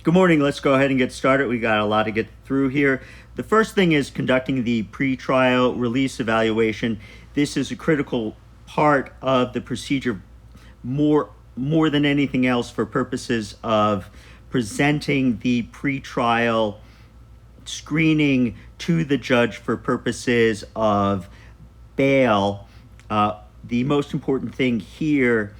Good morning. Let's go ahead and get started. We got a lot to get through here. The first thing is conducting the pretrial release evaluation. This is a critical part of the procedure more than anything else for purposes of presenting the pretrial screening to the judge for purposes of bail. The most important thing here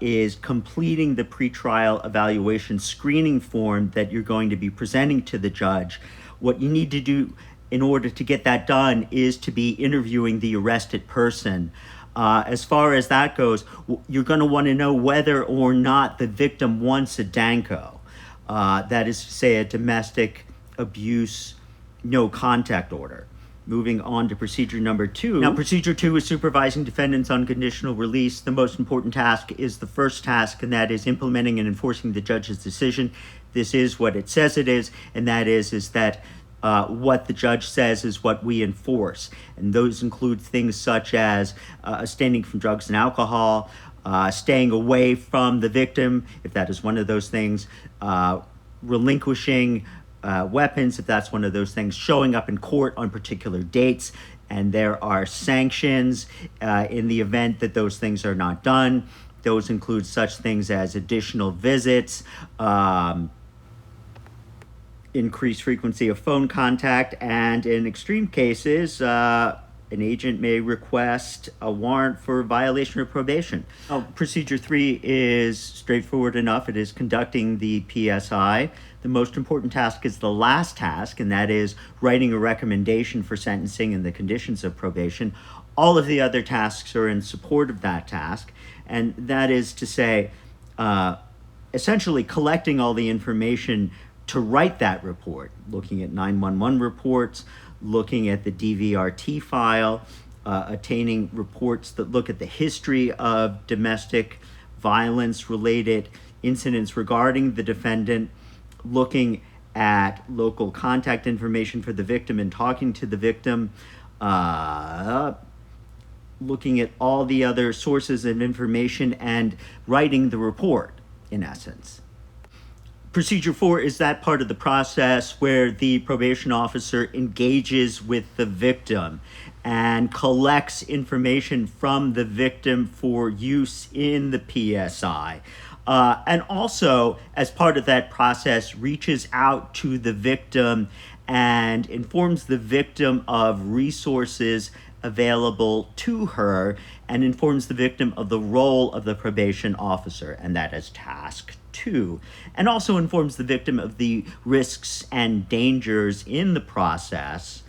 is completing the pretrial evaluation screening form that you're going to be presenting to the judge. What you need to do in order to get that done is to be interviewing the arrested person. As far as that goes, you're going to want to know whether or not the victim wants a DANCO. That is to say, a domestic abuse no contact order. Moving on to procedure number 2. Now, procedure 2 is supervising defendant's unconditional release. The most important task is the first task, and that is implementing and enforcing the judge's decision. This is what it says it is, and that is that what the judge says is what we enforce. And those include things such as abstaining from drugs and alcohol, staying away from the victim, if that is one of those things, relinquishing weapons, if that's one of those things, showing up in court on particular dates, and there are sanctions in the event that those things are not done. Those include such things as additional visits, increased frequency of phone contact, and in extreme cases, an agent may request a warrant for violation of probation. Procedure 3 is straightforward enough. It is conducting the PSI. The most important task is the last task, and that is writing a recommendation for sentencing and the conditions of probation. All of the other tasks are in support of that task, and that is to say, essentially collecting all the information to write that report, looking at 911 reports, looking at the DVRT file, attaining reports that look at the history of domestic violence-related incidents regarding the defendant, looking at local contact information for the victim and talking to the victim, looking at all the other sources of information and writing the report, in essence. Procedure 4 is that part of the process where the probation officer engages with the victim and collects information from the victim for use in the PSI. And also, as part of that process, reaches out to the victim and informs the victim of resources available to her and informs the victim of the role of the probation officer, and that is task 2, and also informs the victim of the risks and dangers in the process,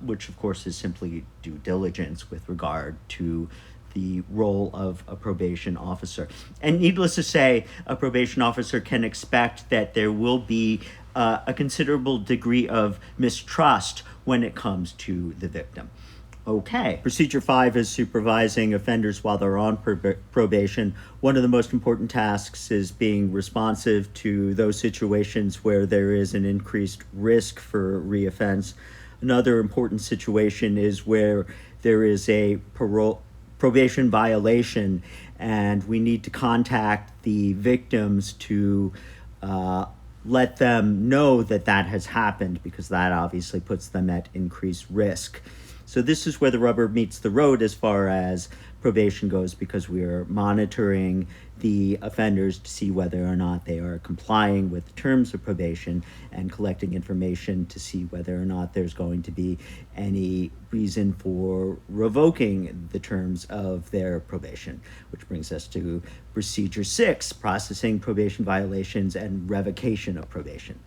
which of course is simply due diligence with regard to the role of a probation officer. And needless to say, a probation officer can expect that there will be a considerable degree of mistrust when it comes to the victim. Okay. Procedure 5 is supervising offenders while they're on probation. One of the most important tasks is being responsive to those situations where there is an increased risk for reoffense. Another important situation is where there is a probation violation, and we need to contact the victims to let them know that that has happened, because that obviously puts them at increased risk. So this is where the rubber meets the road as far as probation goes, because we are monitoring the offenders to see whether or not they are complying with the terms of probation and collecting information to see whether or not there's going to be any reason for revoking the terms of their probation, which brings us to procedure 6, processing probation violations and revocation of probation.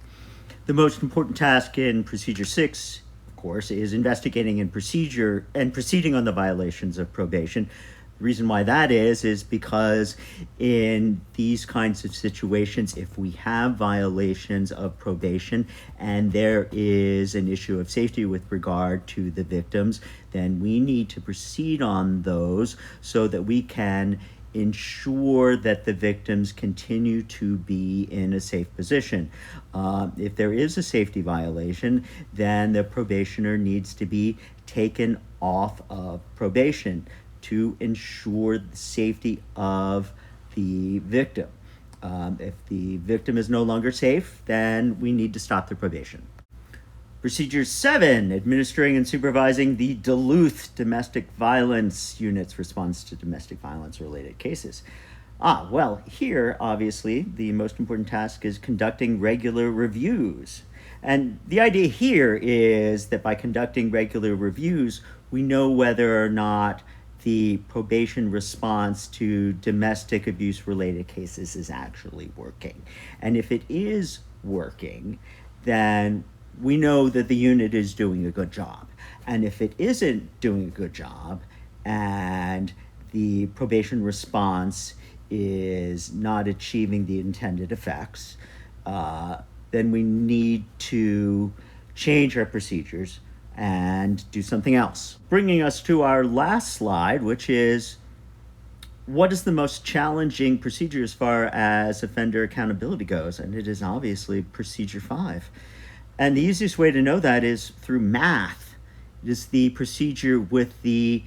The most important task in procedure 6, course, is investigating and proceeding on the violations of probation. The reason why that is because in these kinds of situations, if we have violations of probation and there is an issue of safety with regard to the victims, then we need to proceed on those so that we can ensure that the victims continue to be in a safe position. If there is a safety violation, then the probationer needs to be taken off of probation to ensure the safety of the victim. If the victim is no longer safe, then we need to stop the probation. Procedure 7, administering and supervising the Duluth Domestic Violence Unit's response to domestic violence related cases. Well, here, obviously, the most important task is conducting regular reviews. And the idea here is that by conducting regular reviews, we know whether or not the probation response to domestic abuse related cases is actually working. And if it is working, then we know that the unit is doing a good job. And if it isn't doing a good job and the probation response is not achieving the intended effects, then we need to change our procedures and do something else. Bringing us to our last slide, which is what is the most challenging procedure as far as offender accountability goes? And it is obviously procedure 5. And the easiest way to know that is through math. It is the procedure with the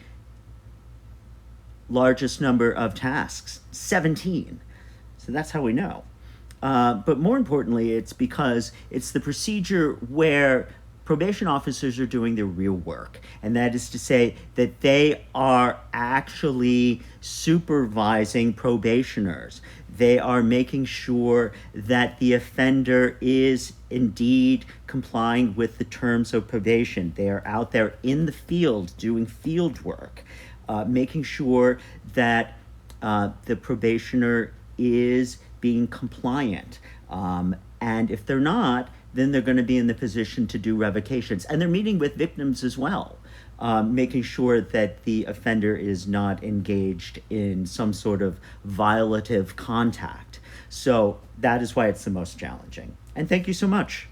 largest number of tasks, 17. So that's how we know. But more importantly, it's because it's the procedure where probation officers are doing their real work. And that is to say that they are actually supervising probationers. They are making sure that the offender is indeed complying with the terms of probation. They are out there in the field doing field work, making sure that the probationer is being compliant. And if they're not, then they're going to be in the position to do revocations. And they're meeting with victims as well, making sure that the offender is not engaged in some sort of violative contact. So that is why it's the most challenging. And thank you so much.